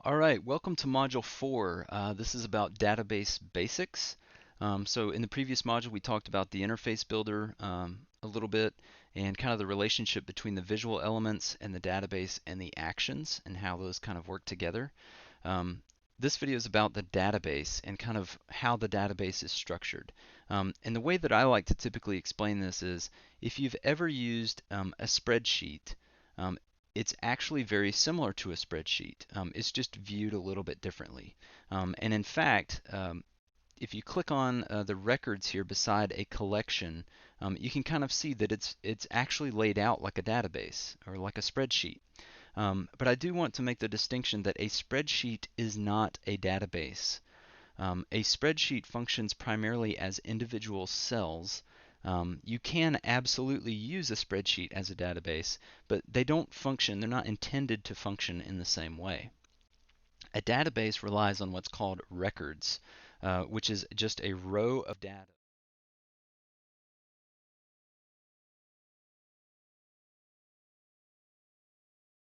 All right, welcome to Module 4. This is about database basics. So in the previous module, we talked about the interface builder a little bit and kind of the relationship between the visual elements and the database and the actions and how those kind of work together. This video is about the database and kind of how the database is structured. And the way that I like to typically explain this is if you've ever used a spreadsheet, um, it's actually very similar to a spreadsheet. It's just viewed a little bit differently. And in fact, if you click on the records here beside a collection, you can kind of see that it's actually laid out like a database or like a spreadsheet. But I do want to make the distinction that a spreadsheet is not a database. A spreadsheet functions primarily as individual cells. You can absolutely use a spreadsheet as a database, but they don't function, they're not intended to function in the same way. A database relies on what's called records, which is just a row of data.